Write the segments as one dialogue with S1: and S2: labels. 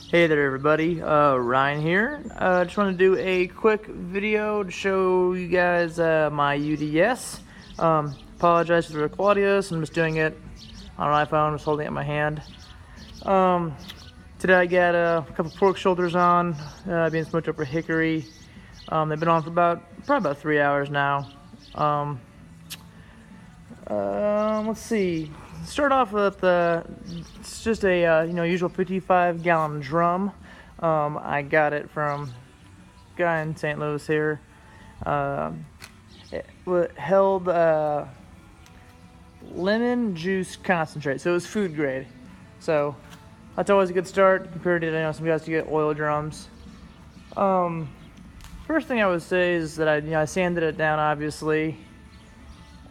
S1: Hey there everybody, Ryan here. Just want to do a quick video to show you guys my UDS. Apologize for the quality of this, I'm just doing it on an iPhone, just holding it in my hand. Today I got a couple pork shoulders on, being smoked over hickory. They've been on for probably about 3 hours now. Let's see. Start off with it's just a usual 55-gallon drum. I got it from a guy in St. Louis here. It held lemon juice concentrate, so it was food grade. So that's always a good start compared to some guys to get oil drums. First thing I would say is that I sanded it down, obviously,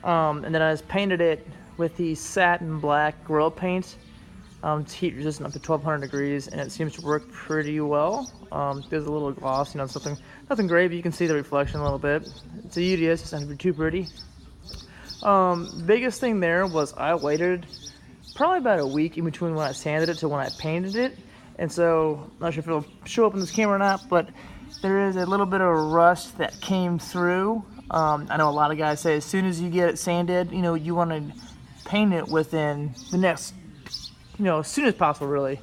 S1: and then I just painted it with the satin black grill paint. It's heat resistant up to 1200 degrees, and it seems to work pretty well. There's a little gloss, nothing great, but you can see the reflection a little bit. It's a UDS, it's not too pretty. Biggest thing there was I waited probably about a week in between when I sanded it to when I painted it, and so I'm not sure if it'll show up in this camera or not, but there is a little bit of rust that came through. I know a lot of guys say as soon as you get it sanded, you want to paint it within the next, as soon as possible, really.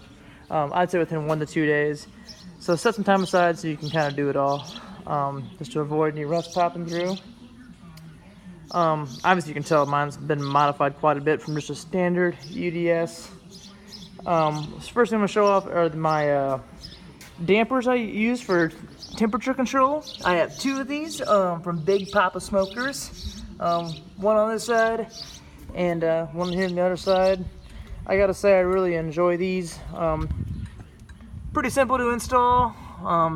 S1: I'd say within 1 to 2 days. So set some time aside so you can kind of do it all, just to avoid any rust popping through. Obviously you can tell mine's been modified quite a bit from just a standard UDS. First thing I'm going to show off are my dampers I use for temperature control. I have 2 of these from Big Papa Smokers. One on this side and one here on the other side. I gotta say I really enjoy these. Pretty simple to install,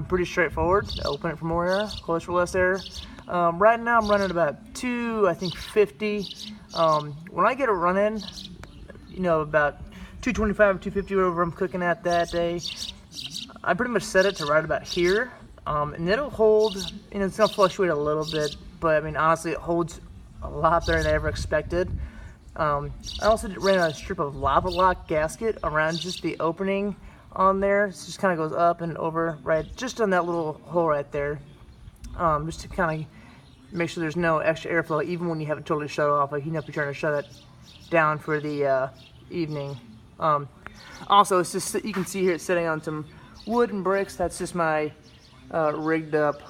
S1: pretty straightforward. Open it for more air, close for less air. Right now I'm running about 250. When I get it running, about 225 or 250, whatever I'm cooking at that day, I pretty much set it to right about here. And it'll hold, it's gonna fluctuate a little bit, but honestly it holds a lot better than I ever expected. I also ran a strip of lava lock gasket around just the opening on there. It just kind of goes up and over right just on that little hole right there, just to kind of make sure there's no extra airflow even when you have it totally shut off, if you're trying to shut it down for the evening. Also, it's just, you can see here it's sitting on some wood and bricks. That's just my rigged up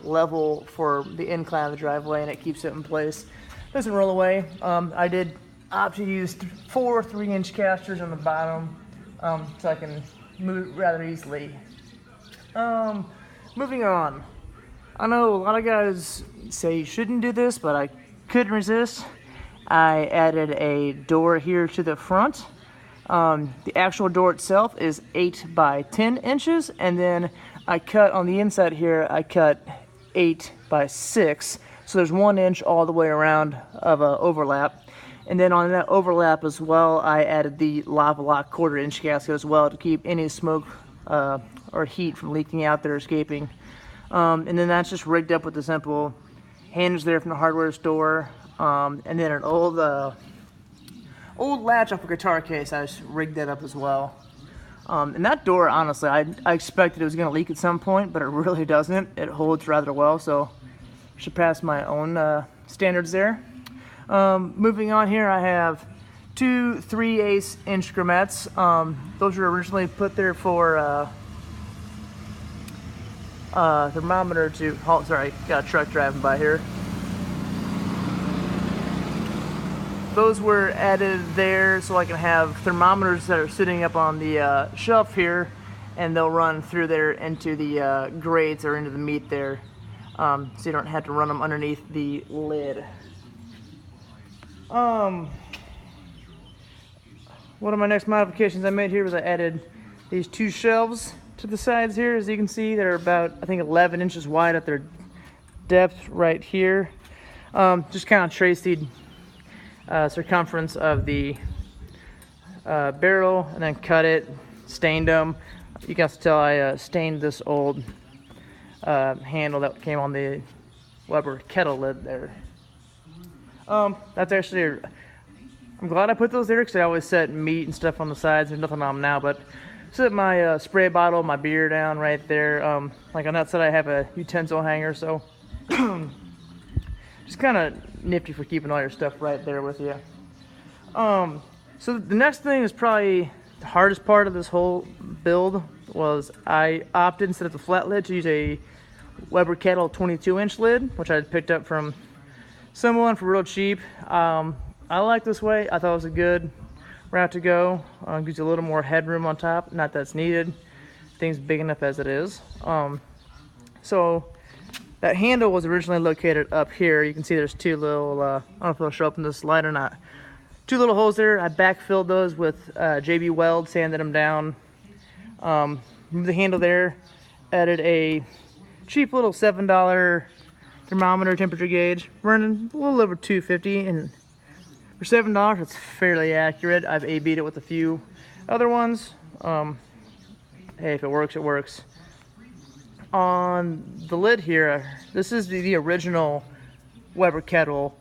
S1: level for the incline of the driveway, and it keeps it in place. Doesn't roll away. I did opt to use 4 3-inch casters on the bottom, so I can move rather easily. Moving on. I know a lot of guys say you shouldn't do this, but I couldn't resist. I added a door here to the front. The actual door itself is 8 by 10 inches, and then I cut on the inside here, I cut 8 by 6. So there's 1 inch all the way around of a overlap. And then on that overlap as well, I added the lava lock 1/4 inch gasket as well to keep any smoke or heat from leaking out there, escaping. And then that's just rigged up with the simple hinge there from the hardware store. And then an old latch off a guitar case, I just rigged that up as well. And that door, honestly, I expected it was going to leak at some point, but it really doesn't. It holds rather well, so should pass my own standards there. Moving on here, I have 2 3/8 inch grommets. Those were originally put there for thermometer to, sorry, got a truck driving by here. Those were added there so I can have thermometers that are sitting up on the shelf here, and they'll run through there into the grates or into the meat there. So you don't have to run them underneath the lid. One of my next modifications I made here was I added these 2 shelves to the sides here. As you can see, they're about, I think, 11 inches wide at their depth right here. Just kind of traced the circumference of the barrel and then cut it, stained them. You can also tell I stained this old handle that came on the Weber kettle lid there. That's actually, I'm glad I put those there because I always set meat and stuff on the sides. There's nothing on them now, but set my spray bottle, my beer down right there. Like on that side I have a utensil hanger, so just kind of nifty for keeping all your stuff right there with you. So the next thing is probably the hardest part of this whole build was I opted, instead of the flat lid, to use a Weber Kettle 22-inch lid, which I had picked up from someone for real cheap. I like this way. I thought it was a good route to go. Gives you a little more headroom on top. Not that it's needed. Thing's big enough as it is. So that handle was originally located up here. You can see there's two little, I don't know if it'll show up in this light or not. Two little holes there. I backfilled those with JB Weld, sanded them down. Moved the handle there. Added a cheap little $7 thermometer temperature gauge, running a little over 250, and for $7 it's fairly accurate. I've A/B'd it with a few other ones. Hey, if it works, it works. On the lid here, this is the original Weber Kettle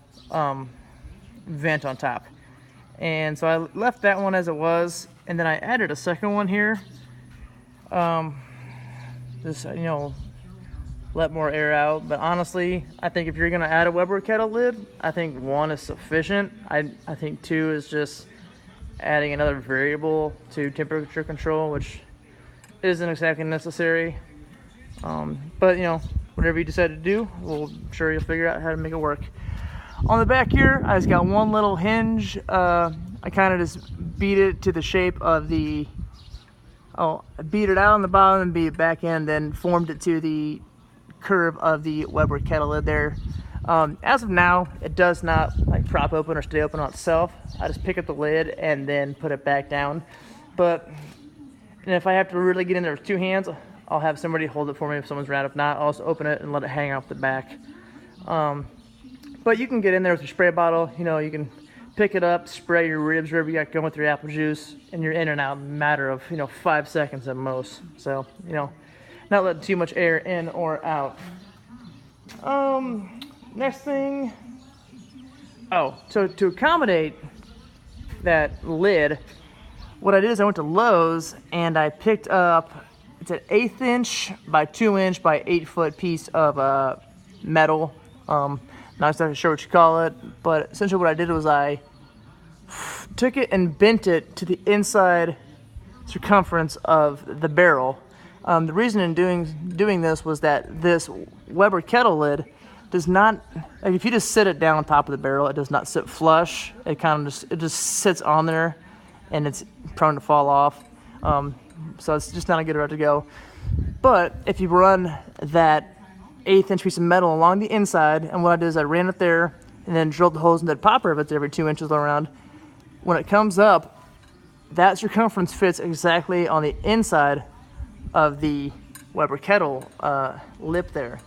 S1: vent on top, and so I left that one as it was, and then I added a second one here. Just, you know, let more air out. But honestly, I think if you're gonna add a Weber Kettle lid, I think one is sufficient. I think two is just adding another variable to temperature control, which isn't exactly necessary. But you know, whatever you decide to do, I'm sure you'll figure out how to make it work. On the back here, I just got one little hinge. I kind of just beat it to the shape of the, I beat it out on the bottom and beat it back in, then formed it to the curve of the Weber Kettle lid there. As of now, it does not like prop open or stay open on itself. I just pick up the lid and then put it back down. But and if I have to really get in there with two hands, I'll have somebody hold it for me if someone's around. If not, I'll also open it and let it hang off the back. But you can get in there with your spray bottle. You know, you can pick it up, spray your ribs, wherever you got going with your apple juice, and you're in and out in a matter of, 5 seconds at most. So, not letting too much air in or out. Next thing, so to accommodate that lid, what I did is I went to Lowe's and I picked up, it's an 1/8 inch by 2 inch by 8 foot piece of metal. Not exactly sure what you call it, but essentially what I did was I took it and bent it to the inside circumference of the barrel. The reason in doing this was that this Weber Kettle lid does not, like if you just sit it down on top of the barrel, it does not sit flush. It kind of just sits on there, and it's prone to fall off. So it's just not a good route to go. But if you run that 1/8 inch piece of metal along the inside, and what I did is I ran it there and then drilled the holes in that popper if it's every 2 inches around. When it comes up, that circumference fits exactly on the inside of the Weber Kettle lip there.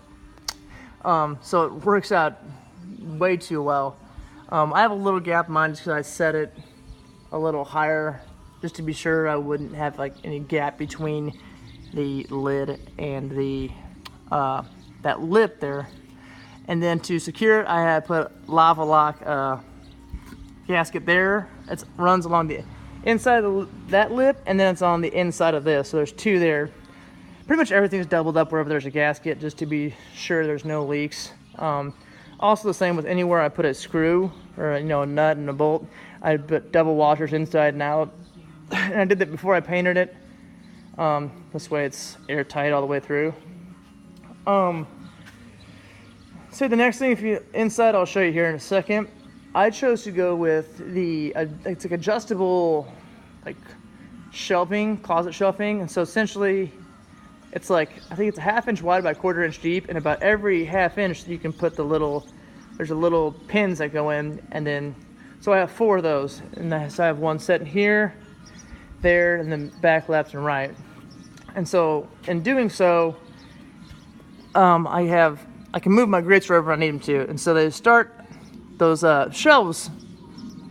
S1: So it works out way too well. I have a little gap in mine just because I set it a little higher just to be sure I wouldn't have like any gap between the lid and the that lip there. And then to secure it, I had put lava lock gasket there. It runs along the inside of that lip, and then it's on the inside of this. So there's two there. Pretty much everything's doubled up wherever there's a gasket, just to be sure there's no leaks. Also the same with anywhere I put a screw or a nut and a bolt. I put double washers inside and out. And I did that before I painted it. This way it's airtight all the way through. So the next thing, if you inside, I'll show you here in a second. I chose to go with the it's like adjustable, like shelving, closet shelving, and so essentially, it's like I think it's a 1/2 inch wide by 1/4 inch deep, and about every 1/2 inch you can put there's a little pins that go in, and then so I have 4 of those, and so I have one set here, there, and then back, left, and right. And so in doing so, I can move my grates wherever I need them to, and so those shelves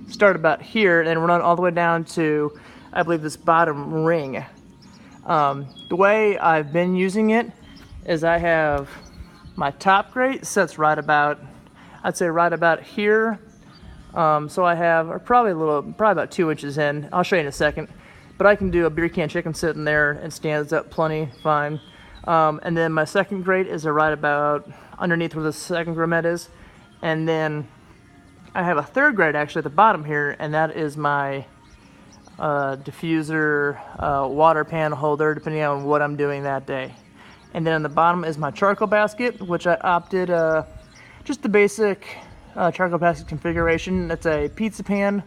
S1: start about here and run all the way down to, I believe, this bottom ring. The way I've been using it is I have my top grate sets right about, I'd say right about here. So I have probably about 2 inches in. I'll show you in a second. but I can do a beer can chicken sitting there and stands up plenty fine. And then my second grate is right about underneath where the second gourmet is. And then I have a third grate actually at the bottom here, and that is my diffuser water pan holder, depending on what I'm doing that day. And then on the bottom is my charcoal basket, which I opted just the basic charcoal basket configuration. It's a pizza pan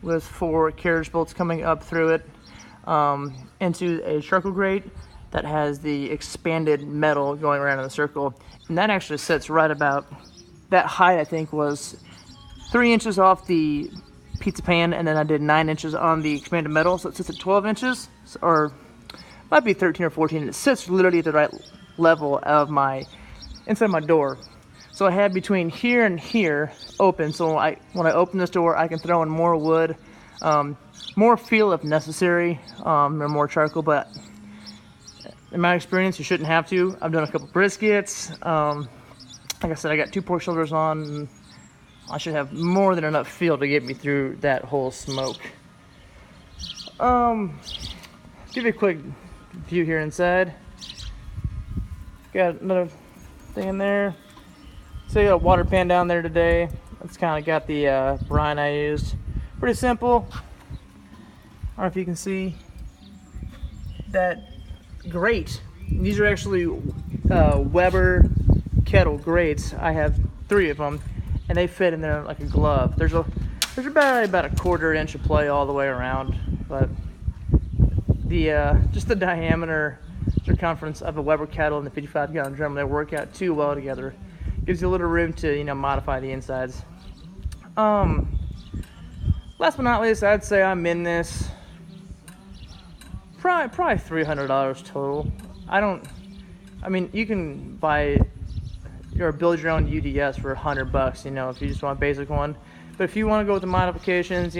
S1: with 4 carriage bolts coming up through it into a charcoal grate that has the expanded metal going around in a circle. And that actually sits right about, that height I think was 3 inches off the pizza pan, and then I did 9 inches on the expanded metal, so it sits at 12 inches, or might be 13 or 14. It sits literally at the right level of my, inside my door. So I have between here and here open, so when I open this door, I can throw in more wood, more fuel if necessary, or more charcoal, but in my experience, you shouldn't have to. I've done a couple briskets. Like I said, I got 2 pork shoulders on, and I should have more than enough fuel to get me through that whole smoke. Give you a quick view here inside. Got another thing in there. So I got a water pan down there today. That's kind of got the brine I used. Pretty simple. I don't know if you can see that grate. These are actually Weber kettle grates. I have 3 of them, and they fit in there like a glove. There's about a 1/4 inch of play all the way around, but the just the diameter, circumference of a Weber kettle and the 55-gallon drum, they work out too well together. Gives you a little room to modify the insides. Last but not least, I'd say I'm in this probably $300 total. I mean, you can buy or build your own UDS for $100, if you just want a basic one. But if you want to go with the modifications,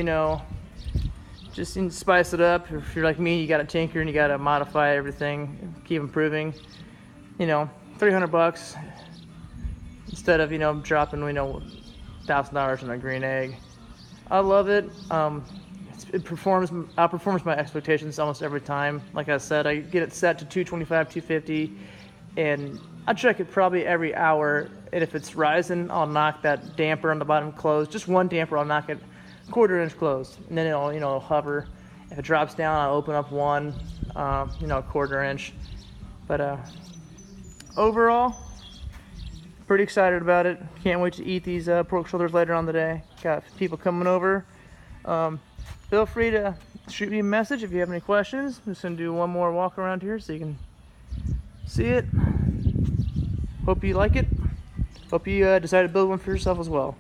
S1: just spice it up. If you're like me, you got to tinker and you got to modify everything, keep improving. $300 instead of dropping $1,000 on a green egg. I love it. It outperforms my expectations almost every time. Like I said, I get it set to 225, 250, and I check it probably every hour. And if it's rising, I'll knock that damper on the bottom closed. Just one damper, I'll knock it 1/4 inch closed, and then it'll hover. If it drops down, I'll open up one, 1/4 inch. But overall, pretty excited about it. Can't wait to eat these pork shoulders later on the day. Got people coming over. Feel free to shoot me a message if you have any questions. I'm just gonna do one more walk around here so you can see it. Hope you like it. Hope you decide to build one for yourself as well.